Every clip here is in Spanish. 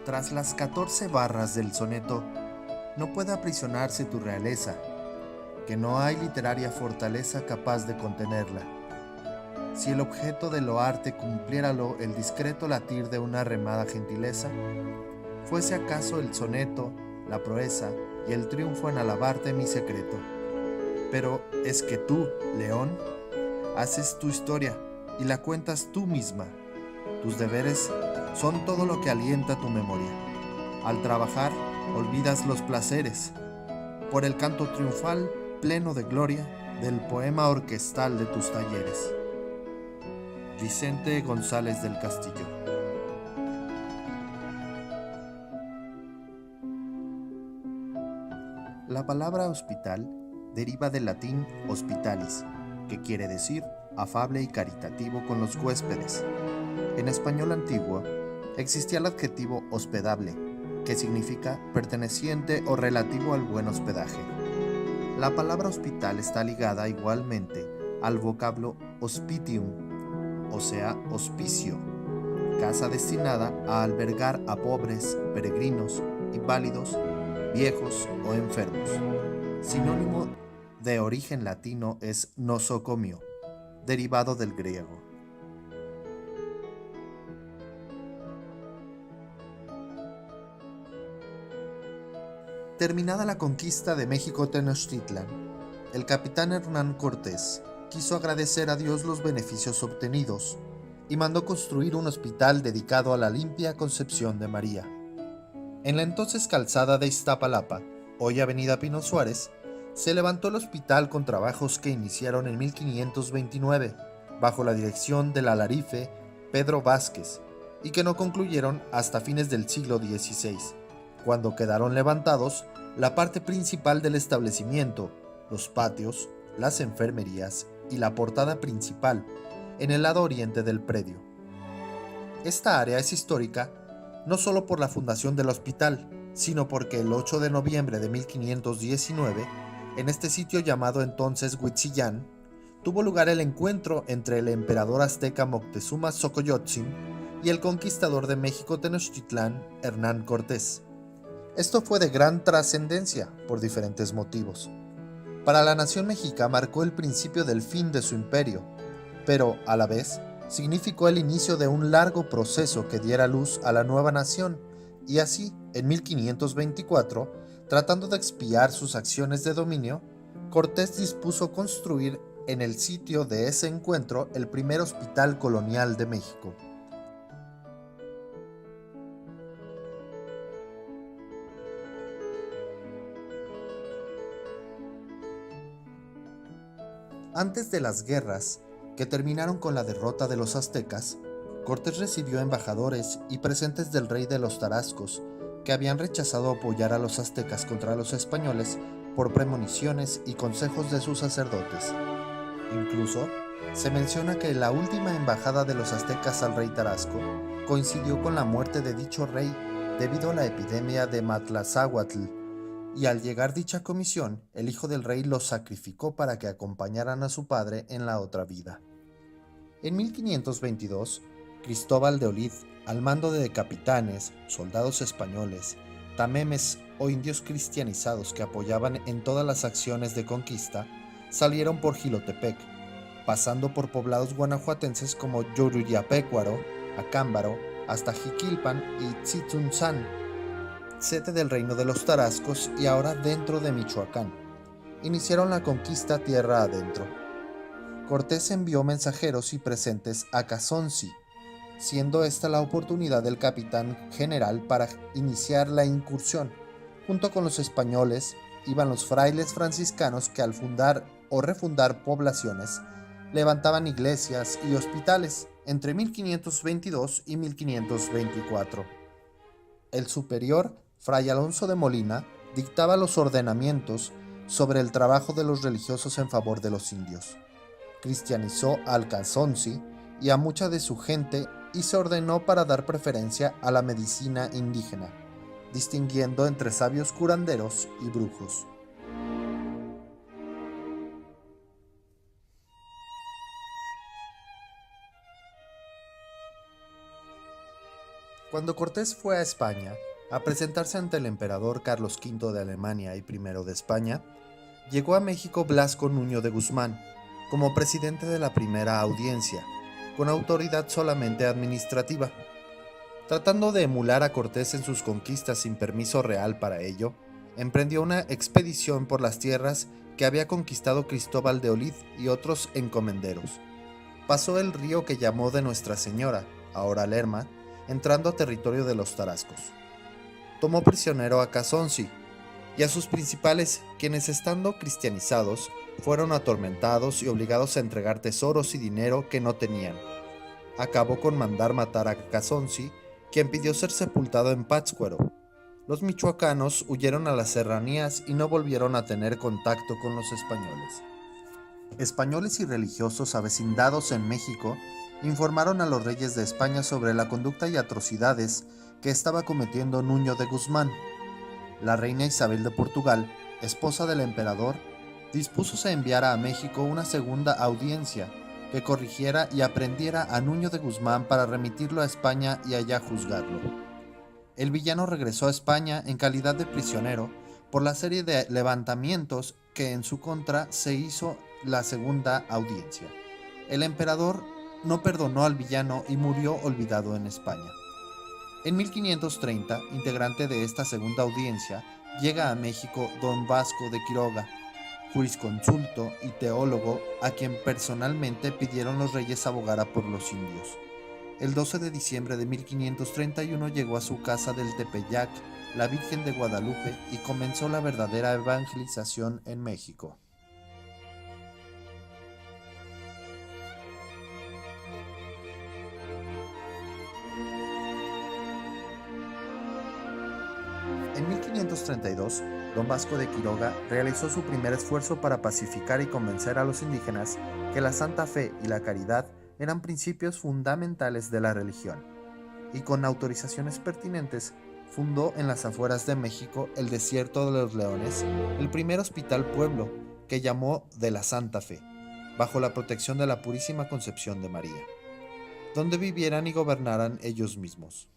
Tras las 14 barras del soneto, no puede aprisionarse tu realeza, que no hay literaria fortaleza capaz de contenerla. Si el objeto de loarte cumpliéralo el discreto latir de una remada gentileza, fuese acaso el soneto, la proeza y el triunfo en alabarte mi secreto. Pero es que tú, león, haces tu historia y la cuentas tú misma. Tus deberes son todo lo que alienta tu memoria. Al trabajar, olvidas los placeres. Por el canto triunfal, pleno de gloria, del poema orquestal de tus talleres. Vicente González del Castillo. La palabra hospital deriva del latín hospitalis, que quiere decir afable y caritativo con los huéspedes. En español antiguo existía el adjetivo hospedable, que significa perteneciente o relativo al buen hospedaje. La palabra hospital está ligada igualmente al vocablo hospitium, o sea, hospicio, casa destinada a albergar a pobres, peregrinos, inválidos, viejos o enfermos. Sinónimo de origen latino es nosocomio, derivado del griego. Terminada la conquista de México Tenochtitlan, el capitán Hernán Cortés quiso agradecer a Dios los beneficios obtenidos y mandó construir un hospital dedicado a la limpia concepción de María. En la entonces calzada de Iztapalapa, hoy avenida Pino Suárez, se levantó el hospital con trabajos que iniciaron en 1529, bajo la dirección del alarife Pedro Vázquez, y que no concluyeron hasta fines del siglo XVI, cuando quedaron levantados la parte principal del establecimiento, los patios, las enfermerías y la portada principal, en el lado oriente del predio. Esta área es histórica no solo por la fundación del hospital, sino porque el 8 de noviembre de 1519, en este sitio llamado entonces Huitzillán, tuvo lugar el encuentro entre el emperador azteca Moctezuma Xocoyotzin y el conquistador de México Tenochtitlán, Hernán Cortés. Esto fue de gran trascendencia por diferentes motivos. Para la nación mexica marcó el principio del fin de su imperio, pero, a la vez, significó el inicio de un largo proceso que diera luz a la nueva nación, y así, en 1524, tratando de expiar sus acciones de dominio, Cortés dispuso construir en el sitio de ese encuentro el primer hospital colonial de México. Antes de las guerras, que terminaron con la derrota de los aztecas, Cortés recibió embajadores y presentes del rey de los Tarascos, que habían rechazado apoyar a los aztecas contra los españoles por premoniciones y consejos de sus sacerdotes. Incluso, se menciona que la última embajada de los aztecas al rey Tarasco coincidió con la muerte de dicho rey debido a la epidemia de Matlazáhuatl, y al llegar dicha comisión, el hijo del rey los sacrificó para que acompañaran a su padre en la otra vida. En 1522, Cristóbal de Olid, al mando de capitanes, soldados españoles, tamemes o indios cristianizados que apoyaban en todas las acciones de conquista, salieron por Jilotepec, pasando por poblados guanajuatenses como Yoruyapecuaro, Acámbaro, hasta Jiquilpan y Tzitzuntzán, sede del reino de los Tarascos y ahora dentro de Michoacán. Iniciaron la conquista tierra adentro. Cortés envió mensajeros y presentes a Cazonzi, siendo esta la oportunidad del capitán general para iniciar la incursión. Junto con los españoles iban los frailes franciscanos que al fundar o refundar poblaciones levantaban iglesias y hospitales entre 1522 y 1524. El superior, Fray Alonso de Molina, dictaba los ordenamientos sobre el trabajo de los religiosos en favor de los indios. Cristianizó al Cazonzi y a mucha de su gente y se ordenó para dar preferencia a la medicina indígena, distinguiendo entre sabios curanderos y brujos. Cuando Cortés fue a España a presentarse ante el emperador Carlos V de Alemania y I de España, llegó a México Blasco Nuño de Guzmán como presidente de la primera audiencia, con autoridad solamente administrativa. Tratando de emular a Cortés en sus conquistas sin permiso real para ello, emprendió una expedición por las tierras que había conquistado Cristóbal de Olid y otros encomenderos. Pasó el río que llamó de Nuestra Señora, ahora Lerma, entrando a territorio de los tarascos. Tomó prisionero a Casonzi y a sus principales, quienes estando cristianizados, fueron atormentados y obligados a entregar tesoros y dinero que no tenían. Acabó con mandar matar a Casonzi, quien pidió ser sepultado en Pátzcuaro. Los michoacanos huyeron a las serranías y no volvieron a tener contacto con los españoles. Españoles y religiosos avecindados en México informaron a los reyes de España sobre la conducta y atrocidades que estaba cometiendo Nuño de Guzmán. La reina Isabel de Portugal, esposa del emperador, dispúsose a enviar a México una segunda audiencia que corrigiera y aprendiera a Nuño de Guzmán para remitirlo a España y allá juzgarlo. El villano regresó a España en calidad de prisionero por la serie de levantamientos que en su contra se hizo la segunda audiencia. El emperador no perdonó al villano y murió olvidado en España. En 1530, integrante de esta segunda audiencia, llega a México don Vasco de Quiroga, jurisconsulto y teólogo a quien personalmente pidieron los reyes abogara por los indios. El 12 de diciembre de 1531 llegó a su casa del Tepeyac la Virgen de Guadalupe y comenzó la verdadera evangelización en México. En 1532, don Vasco de Quiroga realizó su primer esfuerzo para pacificar y convencer a los indígenas que la santa fe y la caridad eran principios fundamentales de la religión, y con autorizaciones pertinentes fundó en las afueras de México el Desierto de los Leones, el primer hospital pueblo que llamó de la Santa Fe, bajo la protección de la Purísima Concepción de María, donde vivieran y gobernaran ellos mismos.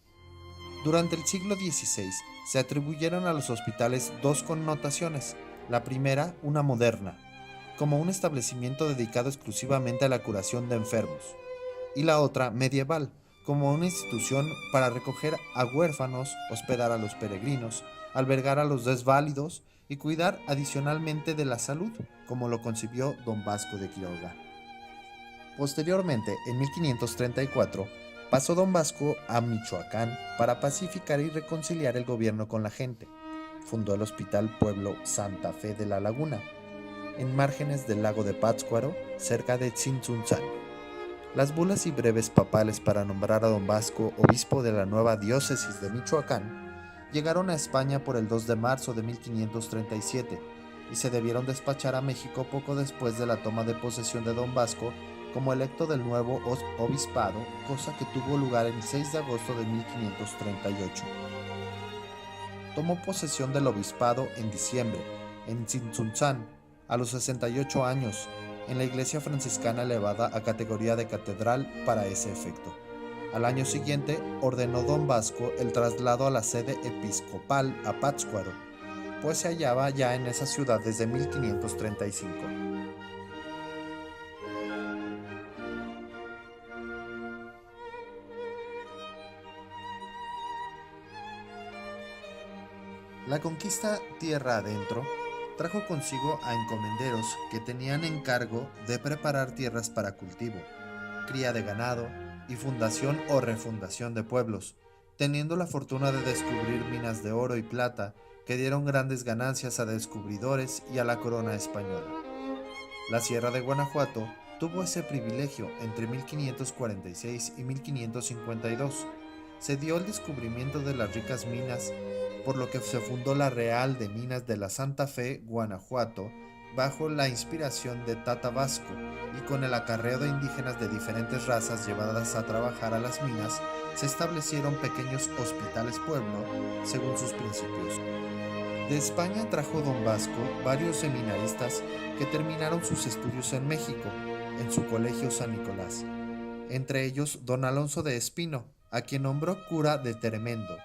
Durante el siglo XVI se atribuyeron a los hospitales dos connotaciones. La primera, una moderna, como un establecimiento dedicado exclusivamente a la curación de enfermos, y la otra, medieval, como una institución para recoger a huérfanos, hospedar a los peregrinos, albergar a los desválidos y cuidar adicionalmente de la salud, como lo concibió don Vasco de Quiroga. Posteriormente, en 1534, pasó don Vasco a Michoacán para pacificar y reconciliar el gobierno con la gente. Fundó el Hospital Pueblo Santa Fe de la Laguna, en márgenes del lago de Pátzcuaro, cerca de Tzintzuntzán. Las bulas y breves papales para nombrar a don Vasco obispo de la nueva diócesis de Michoacán llegaron a España por el 2 de marzo de 1537 y se debieron despachar a México poco después de la toma de posesión de don Vasco como electo del nuevo obispado, cosa que tuvo lugar el 6 de agosto de 1538. Tomó posesión del obispado en diciembre, en Tzintzuntzán, a los 68 años, en la iglesia franciscana elevada a categoría de catedral para ese efecto. Al año siguiente, ordenó don Vasco el traslado a la sede episcopal a Pátzcuaro, pues se hallaba ya en esa ciudad desde 1535. La conquista tierra adentro trajo consigo a encomenderos que tenían encargo de preparar tierras para cultivo, cría de ganado y fundación o refundación de pueblos, teniendo la fortuna de descubrir minas de oro y plata que dieron grandes ganancias a descubridores y a la corona española. La Sierra de Guanajuato tuvo ese privilegio entre 1546 y 1552. Se dio el descubrimiento de las ricas minas, por lo que se fundó la Real de Minas de la Santa Fe, Guanajuato, bajo la inspiración de Tata Vasco, y con el acarreo de indígenas de diferentes razas llevadas a trabajar a las minas, se establecieron pequeños hospitales pueblo, según sus principios. De España trajo don Vasco varios seminaristas que terminaron sus estudios en México, en su colegio San Nicolás, entre ellos don Alonso de Espino, a quien nombró cura de Tremendo,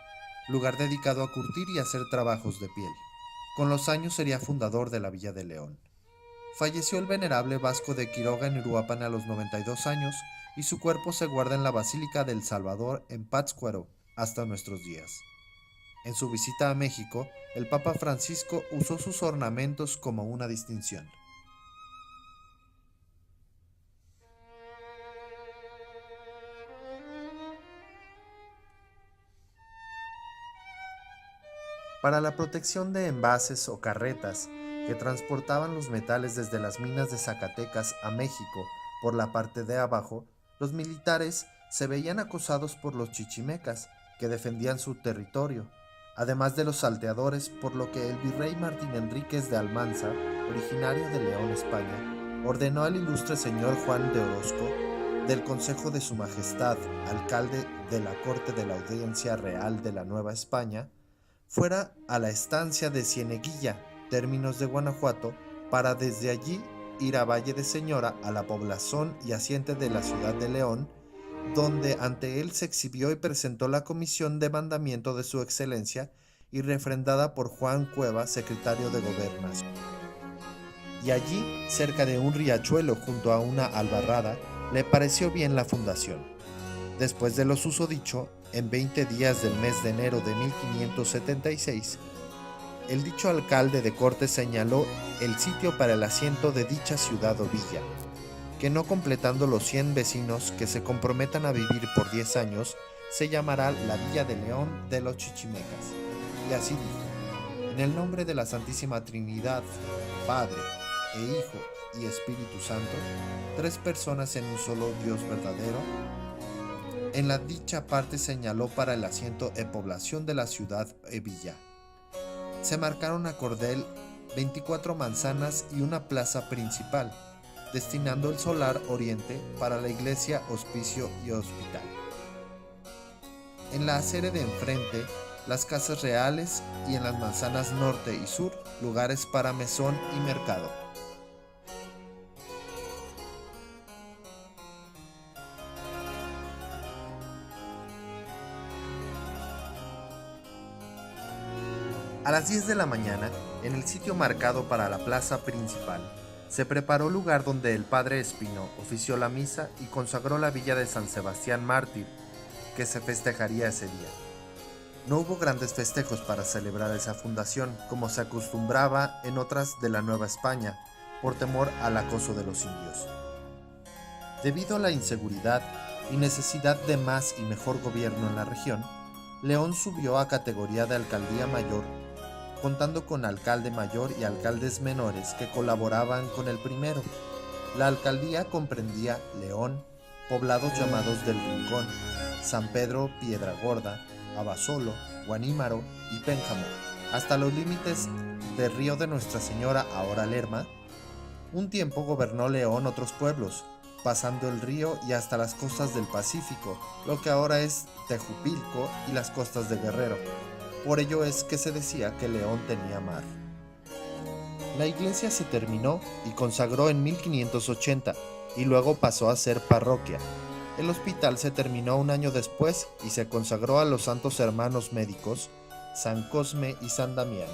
lugar dedicado a curtir y hacer trabajos de piel. Con los años sería fundador de la Villa de León. Falleció el venerable Vasco de Quiroga en Uruapan a los 92 años y su cuerpo se guarda en la Basílica del Salvador en Pátzcuaro hasta nuestros días. En su visita a México, el Papa Francisco usó sus ornamentos como una distinción. Para la protección de envases o carretas que transportaban los metales desde las minas de Zacatecas a México por la parte de abajo, los militares se veían acosados por los chichimecas que defendían su territorio, además de los salteadores, por lo que el virrey Martín Enríquez de Almanza, originario de León, España, ordenó al ilustre señor Juan de Orozco, del Consejo de Su Majestad, alcalde de la Corte de la Audiencia Real de la Nueva España, fuera a la estancia de Cieneguilla, términos de Guanajuato, para desde allí ir a Valle de Señora, a la poblazón y asiente de la ciudad de León, donde ante él se exhibió y presentó la comisión de mandamiento de su excelencia y refrendada por Juan Cueva, secretario de Gobernación. Y allí, cerca de un riachuelo junto a una albarrada, le pareció bien la fundación. Después de lo susodicho, en 20 días del mes de enero de 1576, el dicho alcalde de Cortes señaló el sitio para el asiento de dicha ciudad o villa, que no completando los 100 vecinos que se comprometan a vivir por 10 años, se llamará la Villa de León de los Chichimecas. Y así dijo: en el nombre de la Santísima Trinidad, Padre e Hijo y Espíritu Santo, tres personas en un solo Dios verdadero. En la dicha parte señaló para el asiento e población de la ciudad e villa. Se marcaron a cordel 24 manzanas y una plaza principal, destinando el solar oriente para la iglesia, hospicio y hospital. En la acera de enfrente, las casas reales, y en las manzanas norte y sur, lugares para mesón y mercado. A las 10 de la mañana, en el sitio marcado para la plaza principal, se preparó lugar donde el padre Espino ofició la misa y consagró la villa de San Sebastián Mártir, que se festejaría ese día. No hubo grandes festejos para celebrar esa fundación, como se acostumbraba en otras de la Nueva España, por temor al acoso de los indios. Debido a la inseguridad y necesidad de más y mejor gobierno en la región, León subió a categoría de alcaldía mayor, contando con alcalde mayor y alcaldes menores que colaboraban con el primero. La alcaldía comprendía León, poblados llamados del Rincón, San Pedro, Piedragorda, Abasolo, Guanímaro y Pénjamo, hasta los límites del río de Nuestra Señora, ahora Lerma. Un tiempo gobernó León otros pueblos, pasando el río y hasta las costas del Pacífico, lo que ahora es Tejupilco y las costas de Guerrero. Por ello es que se decía que León tenía mar. La iglesia se terminó y consagró en 1580 y luego pasó a ser parroquia. El hospital se terminó un año después y se consagró a los santos hermanos médicos, San Cosme y San Damián.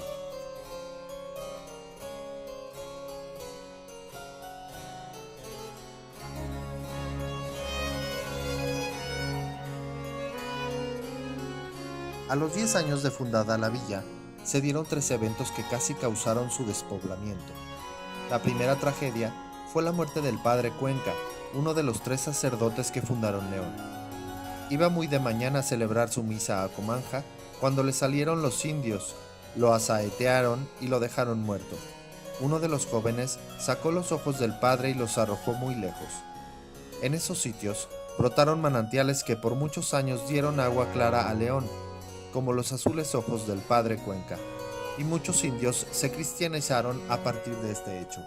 A los 10 años de fundada la villa, se dieron 3 eventos que casi causaron su despoblamiento. La primera tragedia fue la muerte del padre Cuenca, uno de los 3 sacerdotes que fundaron León. Iba muy de mañana a celebrar su misa a Comanja cuando le salieron los indios, lo asaetearon y lo dejaron muerto. Uno de los jóvenes sacó los ojos del padre y los arrojó muy lejos. En esos sitios brotaron manantiales que por muchos años dieron agua clara a León, como los azules ojos del padre Cuenca, y muchos indios se cristianizaron a partir de este hecho.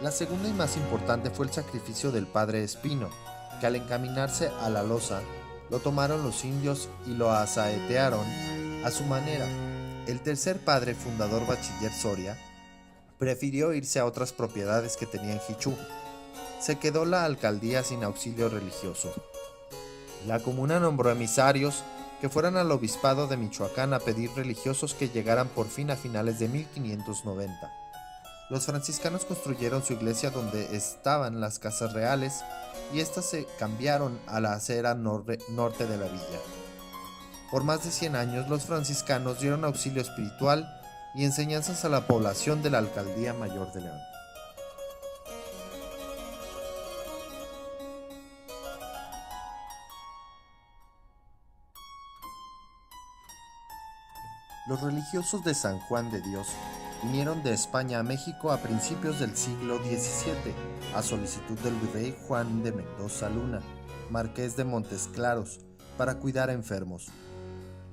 La segunda y más importante fue el sacrificio del padre Espino, que al encaminarse a la loza, lo tomaron los indios y lo asaetearon a su manera. El tercer padre fundador, bachiller Soria, prefirió irse a otras propiedades que tenía en Jichú. Se quedó la alcaldía sin auxilio religioso. La comuna nombró emisarios que fueran al obispado de Michoacán a pedir religiosos que llegaran por fin a finales de 1590. Los franciscanos construyeron su iglesia donde estaban las casas reales y éstas se cambiaron a la acera norte de la villa. Por más de 100 años los franciscanos dieron auxilio espiritual y enseñanzas a la población de la Alcaldía Mayor de León. Los religiosos de San Juan de Dios vinieron de España a México a principios del siglo XVII, a solicitud del virrey Juan de Mendoza Luna, marqués de Montes Claros, para cuidar a enfermos.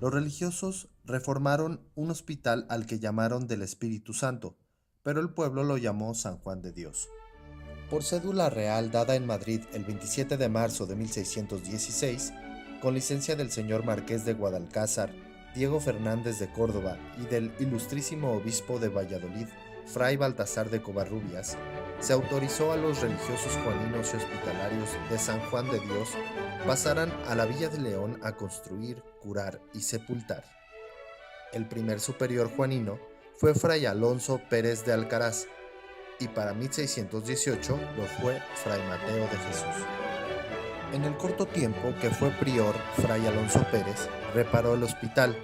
Los religiosos reformaron un hospital al que llamaron del Espíritu Santo, pero el pueblo lo llamó San Juan de Dios. Por cédula real dada en Madrid el 27 de marzo de 1616, con licencia del señor marqués de Guadalcázar, Diego Fernández de Córdoba y del ilustrísimo obispo de Valladolid, Fray Baltasar de Covarrubias, se autorizó a los religiosos juaninos y hospitalarios de San Juan de Dios pasaran a la Villa de León a construir, curar y sepultar. El primer superior juanino fue Fray Alonso Pérez de Alcaraz, y para 1618 lo fue Fray Mateo de Jesús. En el corto tiempo que fue prior, Fray Alonso Pérez reparó el hospital.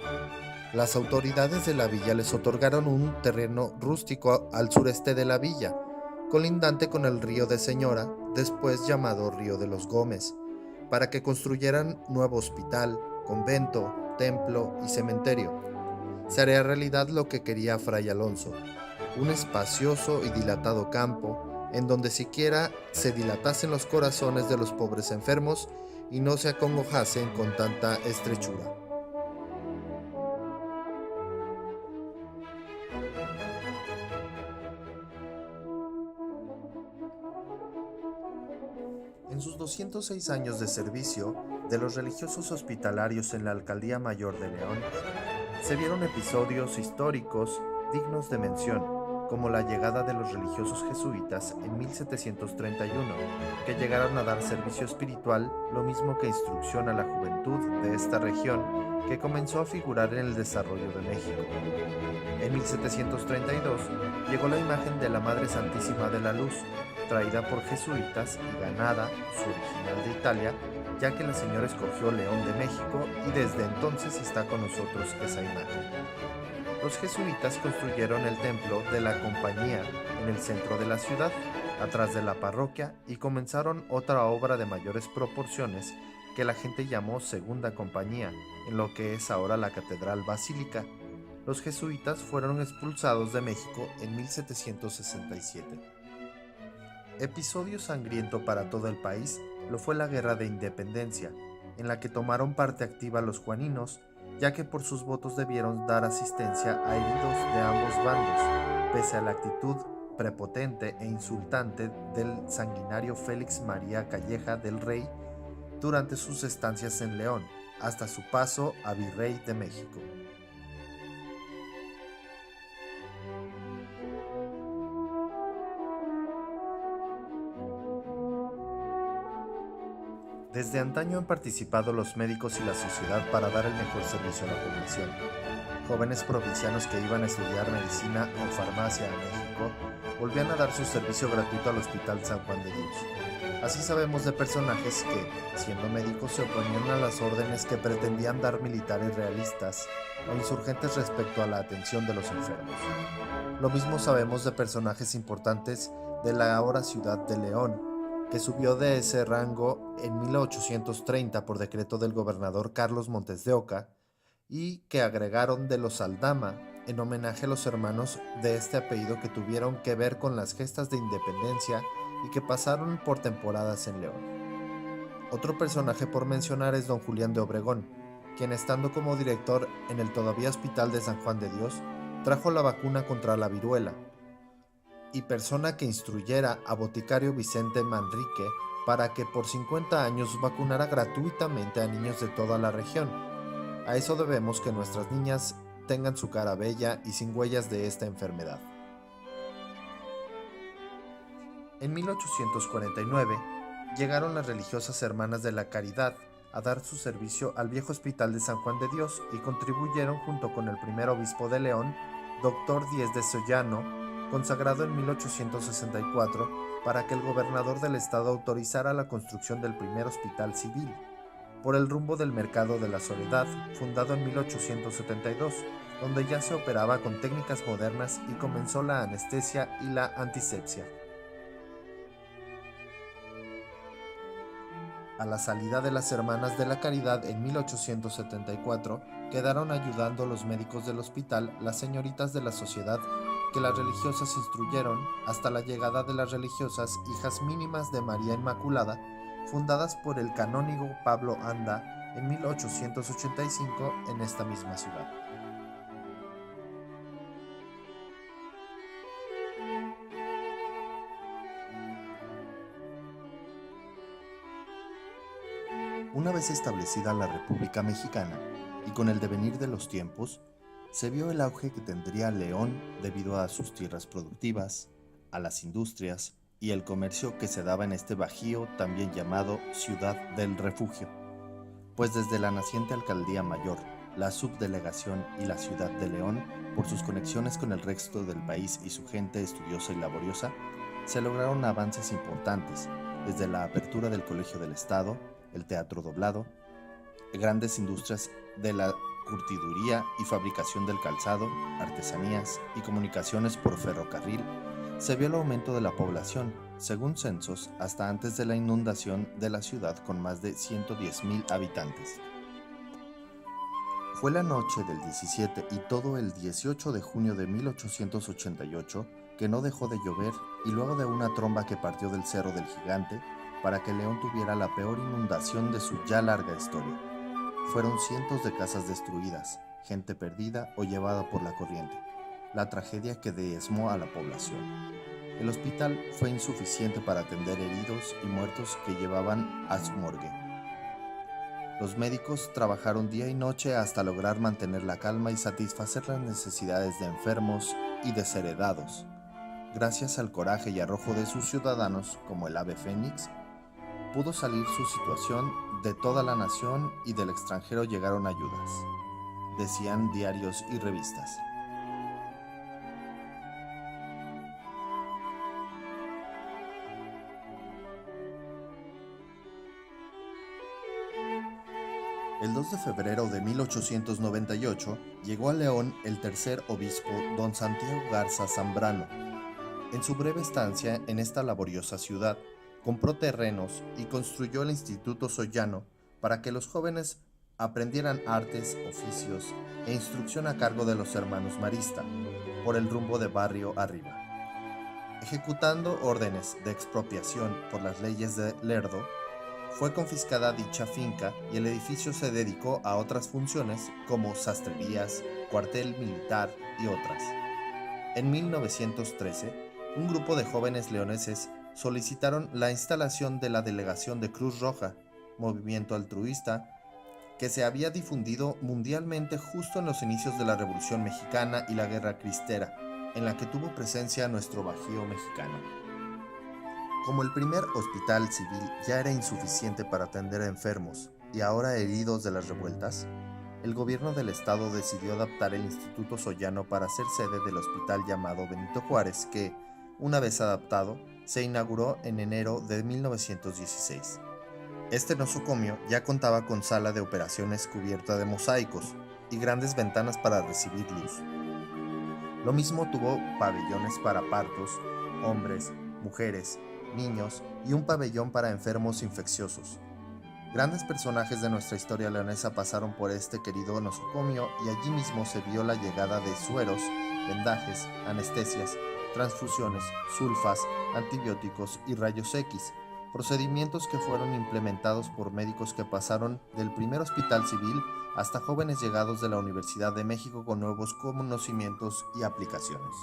Las autoridades de la villa les otorgaron un terreno rústico al sureste de la villa, colindante con el río de Señora, después llamado Río de los Gómez, para que construyeran nuevo hospital, convento, templo y cementerio. Se haría realidad lo que quería Fray Alonso, un espacioso y dilatado campo, en donde siquiera se dilatasen los corazones de los pobres enfermos y no se acongojasen con tanta estrechura. En sus 206 años de servicio de los religiosos hospitalarios en la Alcaldía Mayor de León, se vieron episodios históricos dignos de mención, como la llegada de los religiosos jesuitas en 1731, que llegaron a dar servicio espiritual, lo mismo que instrucción a la juventud de esta región, que comenzó a figurar en el desarrollo de México. En 1732 llegó la imagen de la Madre Santísima de la Luz, traída por jesuitas y ganada, su original de Italia, ya que la señora escogió León de México y desde entonces está con nosotros esa imagen. Los jesuitas construyeron el templo de la Compañía en el centro de la ciudad, atrás de la parroquia, y comenzaron otra obra de mayores proporciones que la gente llamó Segunda Compañía, en lo que es ahora la Catedral Basílica. Los jesuitas fueron expulsados de México en 1767. Episodio sangriento para todo el país lo fue la Guerra de Independencia, en la que tomaron parte activa los juaninos, ya que por sus votos debieron dar asistencia a heridos de ambos bandos, pese a la actitud prepotente e insultante del sanguinario Félix María Calleja del Rey durante sus estancias en León, hasta su paso a Virrey de México. Desde antaño han participado los médicos y la sociedad para dar el mejor servicio a la población. Jóvenes provincianos que iban a estudiar medicina o farmacia a México volvían a dar su servicio gratuito al Hospital San Juan de Dios. Así sabemos de personajes que, siendo médicos, se oponían a las órdenes que pretendían dar militares realistas o insurgentes respecto a la atención de los enfermos. Lo mismo sabemos de personajes importantes de la ahora ciudad de León, que subió de ese rango en 1830 por decreto del gobernador Carlos Montes de Oca, y que agregaron de los Aldama en homenaje a los hermanos de este apellido que tuvieron que ver con las gestas de independencia y que pasaron por temporadas en León. Otro personaje por mencionar es don Julián de Obregón, quien estando como director en el todavía Hospital de San Juan de Dios, trajo la vacuna contra la viruela, y persona que instruyera a boticario Vicente Manrique para que por 50 años vacunara gratuitamente a niños de toda la región. A eso debemos que nuestras niñas tengan su cara bella y sin huellas de esta enfermedad. En 1849 llegaron las religiosas Hermanas de la Caridad, a dar su servicio al viejo Hospital de San Juan de Dios y contribuyeron junto con el primer obispo de León, Doctor Díez de Sollano, consagrado en 1864, para que el gobernador del estado autorizara la construcción del primer hospital civil, por el rumbo del Mercado de la Soledad, fundado en 1872, donde ya se operaba con técnicas modernas y comenzó la anestesia y la antisepsia. A la salida de las Hermanas de la Caridad en 1874, quedaron ayudando los médicos del hospital las señoritas de la sociedad que las religiosas instruyeron hasta la llegada de las religiosas Hijas Mínimas de María Inmaculada, fundadas por el canónigo Pablo Anda en 1885 en esta misma ciudad. Una vez establecida la República Mexicana y con el devenir de los tiempos, se vio el auge que tendría León debido a sus tierras productivas, a las industrias y el comercio que se daba en este bajío también llamado Ciudad del Refugio, pues desde la naciente Alcaldía Mayor, la Subdelegación y la Ciudad de León, por sus conexiones con el resto del país y su gente estudiosa y laboriosa, se lograron avances importantes, desde la apertura del Colegio del Estado, el teatro doblado, grandes industrias de la curtiduría y fabricación del calzado, artesanías y comunicaciones por ferrocarril. Se vio el aumento de la población, según censos, hasta antes de la inundación de la ciudad con más de 110,000 habitantes. Fue la noche del 17 y todo el 18 de junio de 1888 que no dejó de llover y luego de una tromba que partió del Cerro del Gigante para que León tuviera la peor inundación de su ya larga historia. Fueron cientos de casas destruidas, gente perdida o llevada por la corriente, la tragedia que diezmó a la población. El hospital fue insuficiente para atender heridos y muertos que llevaban a su morgue. Los médicos trabajaron día y noche hasta lograr mantener la calma y satisfacer las necesidades de enfermos y desheredados. Gracias al coraje y arrojo de sus ciudadanos, como el ave fénix, pudo salir su situación. De toda la nación y del extranjero llegaron ayudas, decían diarios y revistas. El 2 de febrero de 1898 llegó a León el tercer obispo, don Santiago Garza Zambrano. En su breve estancia en esta laboriosa ciudad, compró terrenos y construyó el Instituto Sollano para que los jóvenes aprendieran artes, oficios e instrucción a cargo de los hermanos Marista, por el rumbo de Barrio Arriba. Ejecutando órdenes de expropiación por las leyes de Lerdo, fue confiscada dicha finca y el edificio se dedicó a otras funciones como sastrerías, cuartel militar y otras. En 1913, un grupo de jóvenes leoneses solicitaron la instalación de la Delegación de Cruz Roja, movimiento altruista, que se había difundido mundialmente justo en los inicios de la Revolución Mexicana y la Guerra Cristera, en la que tuvo presencia nuestro Bajío mexicano. Como el primer hospital civil ya era insuficiente para atender a enfermos y ahora heridos de las revueltas, el gobierno del estado decidió adaptar el Instituto Sollano para ser sede del hospital llamado Benito Juárez, que, una vez adaptado, se inauguró en enero de 1916. Este nosocomio ya contaba con sala de operaciones cubierta de mosaicos y grandes ventanas para recibir luz. Lo mismo tuvo pabellones para partos, hombres, mujeres, niños y un pabellón para enfermos infecciosos. Grandes personajes de nuestra historia leonesa pasaron por este querido nosocomio y allí mismo se vio la llegada de sueros, vendajes, anestesias, transfusiones, sulfas, antibióticos y rayos X, procedimientos que fueron implementados por médicos que pasaron del primer hospital civil hasta jóvenes llegados de la Universidad de México con nuevos conocimientos y aplicaciones.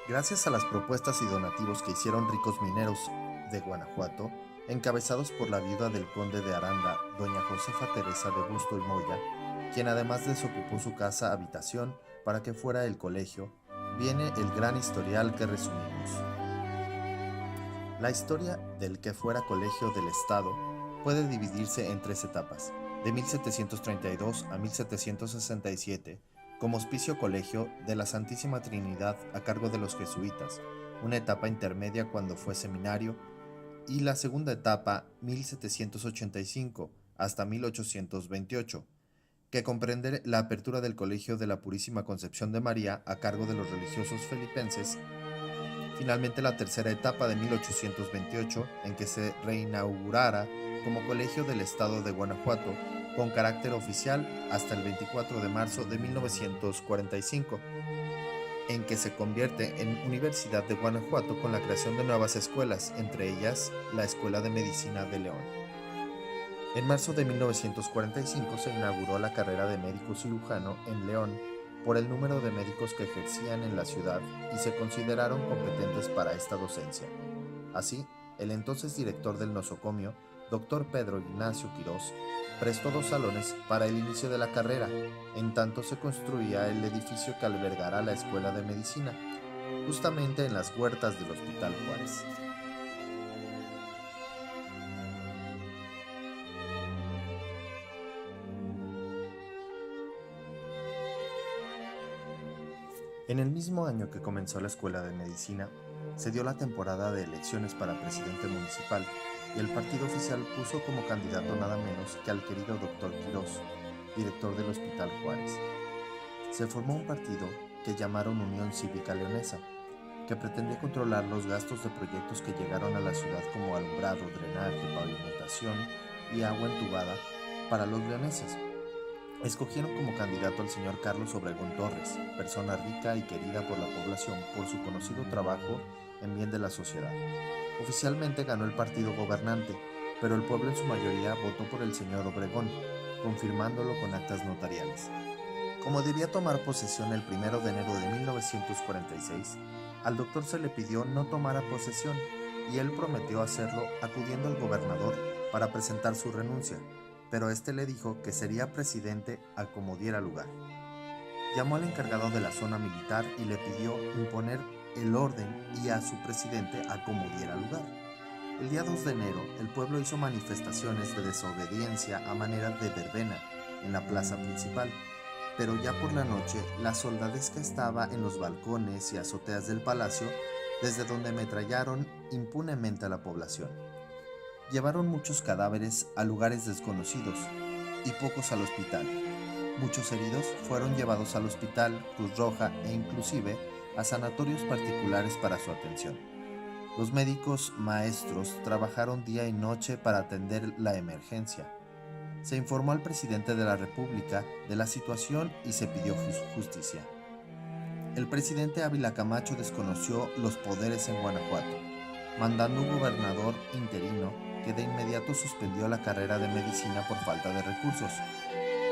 Gracias a las propuestas y donativos que hicieron ricos mineros de Guanajuato, encabezados por la viuda del conde de Aranda, doña Josefa Teresa de Busto y Moya, quien además desocupó su casa habitación para que fuera el colegio, viene el gran historial que resumimos. La historia del que fuera colegio del Estado puede dividirse en 3 etapas, de 1732 a 1767, como Hospicio Colegio de la Santísima Trinidad a cargo de los jesuitas, una etapa intermedia cuando fue seminario, y la segunda etapa 1785 hasta 1828, que comprende la apertura del Colegio de la Purísima Concepción de María a cargo de los religiosos filipenses. Finalmente, la tercera etapa de 1828, en que se reinaugurara como Colegio del Estado de Guanajuato con carácter oficial hasta el 24 de marzo de 1945, en que se convierte en Universidad de Guanajuato con la creación de nuevas escuelas, entre ellas la Escuela de Medicina de León. En marzo de 1945 se inauguró la carrera de médico cirujano en León por el número de médicos que ejercían en la ciudad y se consideraron competentes para esta docencia. Así, el entonces director del nosocomio, Dr. Pedro Ignacio Quirós, prestó 2 salones para el inicio de la carrera, en tanto se construía el edificio que albergará la Escuela de Medicina, justamente en las huertas del Hospital Juárez. En el mismo año que comenzó la Escuela de Medicina, se dio la temporada de elecciones para presidente municipal y el partido oficial puso como candidato nada menos que al querido Dr. Quirós, director del Hospital Juárez. Se formó un partido que llamaron Unión Cívica Leonesa, que pretendía controlar los gastos de proyectos que llegaron a la ciudad como alumbrado, drenaje, pavimentación y agua entubada para los leoneses. Escogieron como candidato al señor Carlos Obregón Torres, persona rica y querida por la población por su conocido trabajo en bien de la sociedad. Oficialmente ganó el partido gobernante, pero el pueblo en su mayoría votó por el señor Obregón, confirmándolo con actas notariales. Como debía tomar posesión el 1 de enero de 1946, al doctor se le pidió no tomara posesión y él prometió hacerlo acudiendo al gobernador para presentar su renuncia, pero este le dijo que sería presidente a como diera lugar. Llamó al encargado de la zona militar y le pidió imponer el orden y a su presidente a como diera lugar. El día 2 de enero, el pueblo hizo manifestaciones de desobediencia a manera de verbena en la plaza principal, pero ya por la noche la soldadesca estaba en los balcones y azoteas del palacio, desde donde ametrallaron impunemente a la población. Llevaron muchos cadáveres a lugares desconocidos y pocos al hospital. Muchos heridos fueron llevados al hospital, Cruz Roja e inclusive a sanatorios particulares para su atención. Los médicos maestros trabajaron día y noche para atender la emergencia. Se informó al presidente de la República de la situación y se pidió justicia. El presidente Ávila Camacho desconoció los poderes en Guanajuato, mandando un gobernador interino que de inmediato suspendió la carrera de medicina por falta de recursos.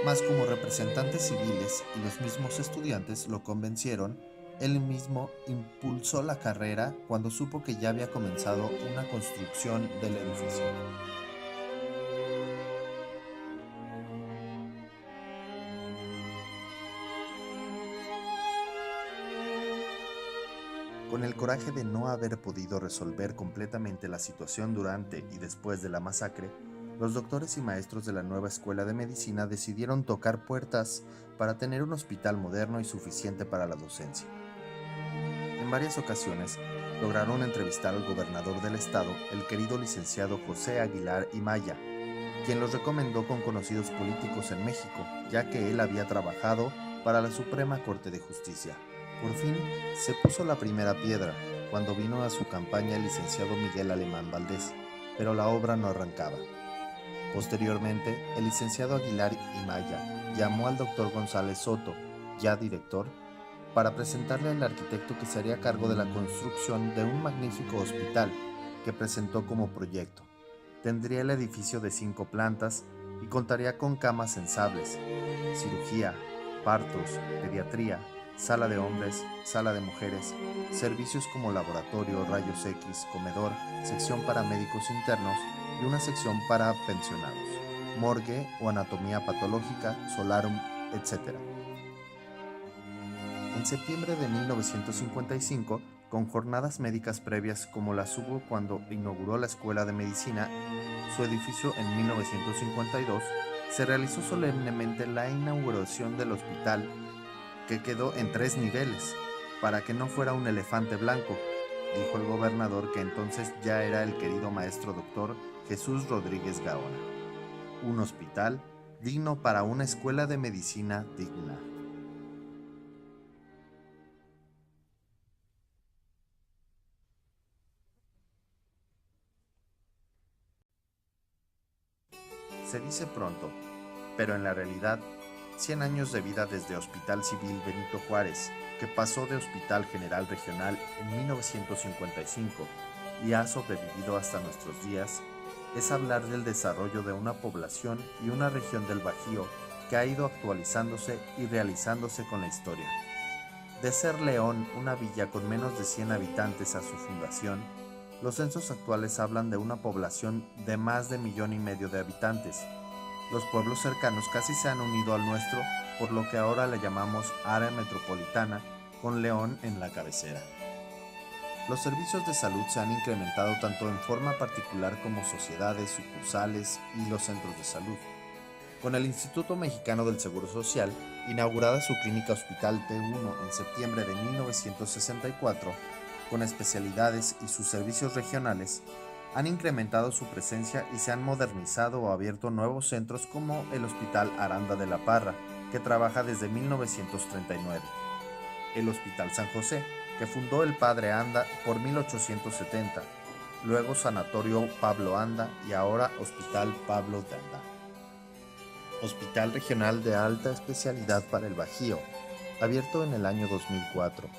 Mas como representantes civiles y los mismos estudiantes lo convencieron, él mismo impulsó la carrera cuando supo que ya había comenzado una construcción del edificio. Con el coraje de no haber podido resolver completamente la situación durante y después de la masacre, los doctores y maestros de la nueva escuela de medicina decidieron tocar puertas para tener un hospital moderno y suficiente para la docencia. En varias ocasiones lograron entrevistar al gobernador del estado, el querido licenciado José Aguilar y Maya, quien los recomendó con conocidos políticos en México, ya que él había trabajado para la Suprema Corte de Justicia. Por fin se puso la primera piedra cuando vino a su campaña el licenciado Miguel Alemán Valdés, pero la obra no arrancaba. Posteriormente, el licenciado Aguilar y Maya llamó al doctor González Soto, ya director, para presentarle al arquitecto que se haría cargo de la construcción de un magnífico hospital que presentó como proyecto. Tendría el edificio de 5 plantas y contaría con camas sensables, cirugía, partos, pediatría, sala de hombres, sala de mujeres, servicios como laboratorio, rayos X, comedor, sección para médicos internos y una sección para pensionados, morgue o anatomía patológica, solarum, etc. En septiembre de 1955, con jornadas médicas previas como las hubo cuando inauguró la Escuela de Medicina, su edificio en 1952, se realizó solemnemente la inauguración del hospital, que quedó en 3 niveles, para que no fuera un elefante blanco, dijo el gobernador, que entonces ya era el querido maestro doctor Jesús Rodríguez Gaona. Un hospital digno para una escuela de medicina digna. Se dice pronto, pero en la realidad, 100 años de vida desde Hospital Civil Benito Juárez, que pasó de Hospital General Regional en 1955 y ha sobrevivido hasta nuestros días, es hablar del desarrollo de una población y una región del Bajío que ha ido actualizándose y realizándose con la historia. De ser León una villa con menos de 100 habitantes a su fundación, los censos actuales hablan de una población de más de 1,5 millones de habitantes. Los pueblos cercanos casi se han unido al nuestro, por lo que ahora le llamamos área metropolitana, con León en la cabecera. Los servicios de salud se han incrementado tanto en forma particular como sociedades, sucursales y los centros de salud. Con el Instituto Mexicano del Seguro Social, inaugurada su clínica Hospital T1 en septiembre de 1964, con especialidades y sus servicios regionales, han incrementado su presencia y se han modernizado o abierto nuevos centros como el Hospital Aranda de la Parra, que trabaja desde 1939, el Hospital San José, que fundó el padre Anda por 1870, luego Sanatorio Pablo Anda y ahora Hospital Pablo de Anda. Hospital Regional de Alta Especialidad para el Bajío, abierto en el año 2004.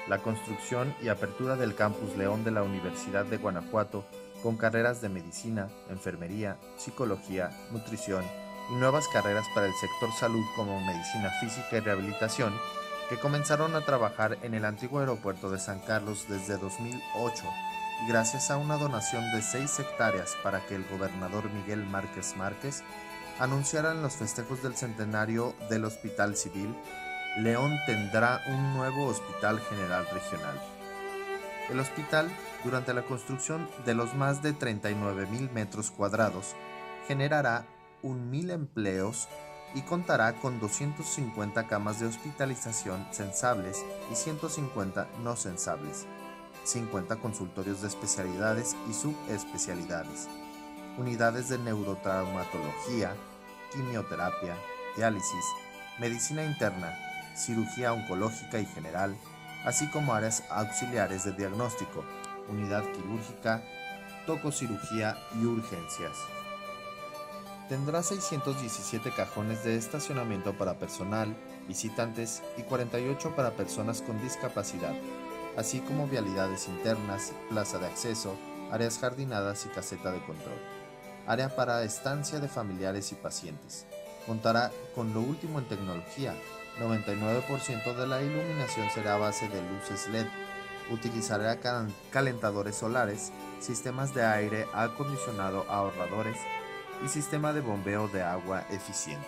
La construcción y apertura del Campus León de la Universidad de Guanajuato, con carreras de medicina, enfermería, psicología, nutrición y nuevas carreras para el sector salud como medicina física y rehabilitación, que comenzaron a trabajar en el antiguo aeropuerto de San Carlos desde 2008 y gracias a una donación de 6 hectáreas para que el gobernador Miguel Márquez Márquez anunciara en los festejos del centenario del Hospital Civil, León tendrá un nuevo Hospital General Regional. El hospital, durante la construcción de los más de 39,000 metros cuadrados, generará 1,000 empleos y contará con 250 camas de hospitalización censables y 150 no censables, 50 consultorios de especialidades y subespecialidades, unidades de neurotraumatología, quimioterapia, diálisis, medicina interna, cirugía oncológica y general, así como áreas auxiliares de diagnóstico, unidad quirúrgica, tococirugía y urgencias. Tendrá 617 cajones de estacionamiento para personal, visitantes y 48 para personas con discapacidad, así como vialidades internas, plaza de acceso, áreas jardinadas y caseta de control. Área para estancia de familiares y pacientes. Contará con lo último en tecnología. 99% de la iluminación será a base de luces LED. Utilizará calentadores solares, sistemas de aire acondicionado ahorradores y sistema de bombeo de agua eficiente.